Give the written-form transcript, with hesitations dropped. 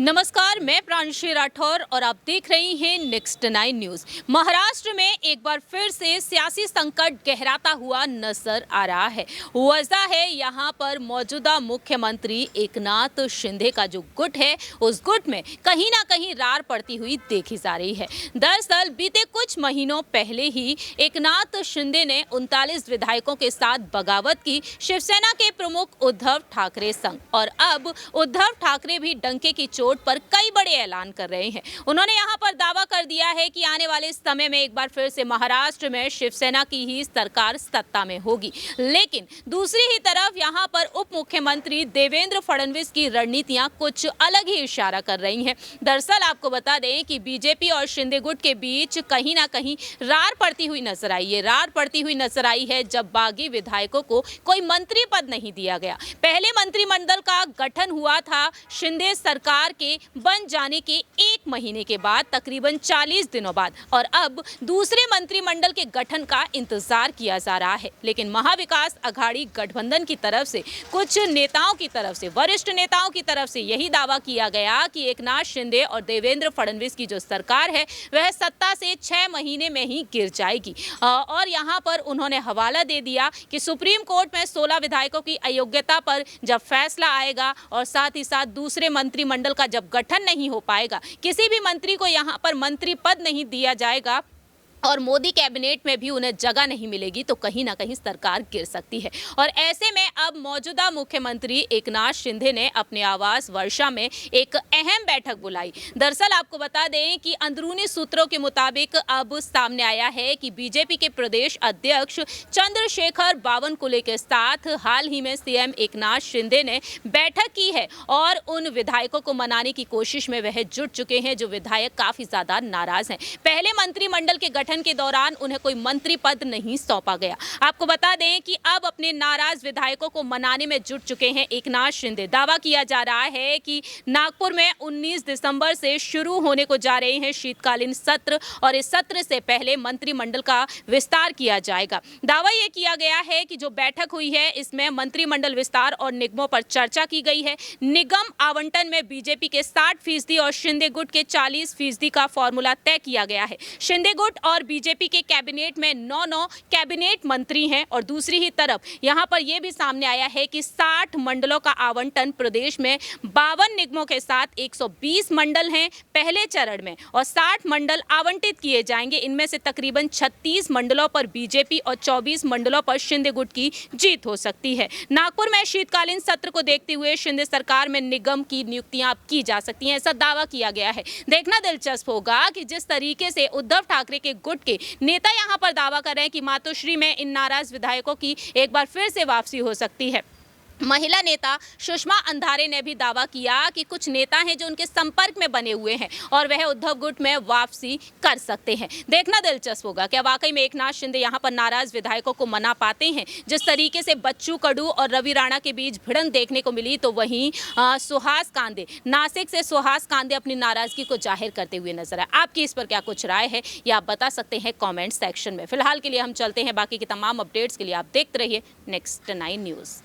नमस्कार, मैं प्रांशी राठौर और आप देख रही हैं नेक्स्ट 9 न्यूज। महाराष्ट्र में एक बार फिर से सियासी संकट गहराता हुआ नजर आ रहा है। वजह है यहाँ पर मौजूदा मुख्यमंत्री एकनाथ शिंदे का जो गुट है, उस गुट में कहीं ना कहीं रार पड़ती हुई देखी जा रही है। दरअसल बीते कुछ महीनों पहले ही एकनाथ शिंदे ने 39 विधायकों के साथ बगावत की शिवसेना के प्रमुख उद्धव ठाकरे संग, और अब उद्धव ठाकरे भी डंके की चोट पर कई बड़े ऐलान कर रहे हैं। उन्होंने यहां पर दावा कर दिया है कि आने वाले समय में एक बार फिर से महाराष्ट्र में शिवसेना की ही सरकार सत्ता में होगी। लेकिन दूसरी ही तरफ यहां पर उप मुख्यमंत्री देवेंद्र फडणवीस की रणनीतियां कुछ अलग ही इशारा कर रही हैं। दरअसल आपको बता दें कि बीजेपी और शिंदे गुट के बीच कहीं ना कहीं रार पड़ती हुई नजर आई है। रार पड़ती हुई नजर आई है जब बागी विधायकों को कोई मंत्री पद नहीं दिया गया। पहले मंत्रिमंडल का गठन हुआ था शिंदे सरकार के बन जाने के 1 महीने के बाद, तकरीबन 40 दिनों बाद, और अब दूसरे मंत्रिमंडल के गठन का इंतजार किया जा रहा है। लेकिन महाविकास अघाड़ी गठबंधन की तरफ से, कुछ नेताओं की तरफ से, वरिष्ठ नेताओं की तरफ से यही दावा किया गया कि एकनाथ शिंदे और देवेंद्र फडणवीस की जो सरकार है वह सत्ता से 6 महीने में ही गिर जाएगी। और यहां पर उन्होंने हवाला दे दिया कि सुप्रीम कोर्ट में 16 विधायकों की अयोग्यता पर जब फैसला आएगा और साथ ही साथ दूसरे मंत्रिमंडल का जब गठन नहीं हो पाएगा, किसी भी मंत्री को यहां पर मंत्री पद नहीं दिया जाएगा और मोदी कैबिनेट में भी उन्हें जगह नहीं मिलेगी, तो कहीं ना कहीं सरकार गिर सकती है। और ऐसे में अब मौजूदा मुख्यमंत्री एकनाथ शिंदे ने अपने आवास वर्षा में एक अहम बैठक बुलाई। दरअसल आपको बता दें कि अंदरूनी सूत्रों के मुताबिक अब सामने आया है कि बीजेपी के प्रदेश अध्यक्ष चंद्रशेखर बावनकुले के साथ हाल ही में सीएम एकनाथ शिंदे ने बैठक की है और उन विधायकों को मनाने की कोशिश में वह जुट चुके हैं जो विधायक काफी ज्यादा नाराज हैं। पहले मंत्रिमंडल के गठन के दौरान उन्हें कोई मंत्री पद नहीं सौंपा गया। आपको बता दें कि अब अपने नाराज विधायकों को मनाने में जुट चुके हैं एकनाथ शिंदे। दावा किया जा रहा है कि नागपुर में 19 दिसंबर से शुरू होने को जा रहे हैं शीतकालीन सत्र, और इस सत्र से पहले मंत्रिमंडल का विस्तार किया जाएगा। दावा यह किया गया है कि जो बैठक हुई है इसमें मंत्रिमंडल विस्तार और निगमों पर चर्चा की गई है। निगम आवंटन में बीजेपी के 60% और शिंदे गुट के 40% का फॉर्मूला तय किया गया है। शिंदे गुट और बीजेपी के कैबिनेट में 9 कैबिनेट मंत्री हैं, और दूसरी ही तरफ यहां पर यह भी सामने आया है कि 60 मंडलों का आवंटन प्रदेश में 52 निगमों के साथ 120 मंडल हैं पहले चरण में, और 60 मंडल आवंटित किए जाएंगे। इनमें से तकरीबन 36 मंडलों पर बीजेपी और 24 मंडलों पर शिंदे गुट की जीत हो सकती है। नागपुर में शीतकालीन सत्र को देखते हुए शिंदे सरकार में निगम की नियुक्तियां की जा सकती हैं, ऐसा दावा किया गया है। देखना दिलचस्प होगा कि जिस तरीके से उद्धव ठाकरे के गुट के नेता यहां पर दावा कर रहे हैं कि मातोश्री में इन नाराज विधायकों की एक बार फिर से वापसी हो सकती है। महिला नेता सुषमा अंधारे ने भी दावा किया कि कुछ नेता हैं जो उनके संपर्क में बने हुए हैं और वह उद्धव गुट में वापसी कर सकते हैं। देखना दिलचस्प होगा क्या वाकई में एकनाथ शिंदे यहां पर नाराज विधायकों को मना पाते हैं। जिस तरीके से बच्चू कडू और रवि राणा के बीच भिड़ंत देखने को मिली, तो वहीं सुहास कांदे, नासिक से सुहास कांदे अपनी नाराजगी को जाहिर करते हुए नजर आए। आपकी इस पर क्या कुछ राय है, या आप बता सकते हैं कॉमेंट सेक्शन में। फिलहाल के लिए हम चलते हैं, बाकी की तमाम अपडेट्स के लिए आप देखते रहिए नेक्स्ट 9 न्यूज।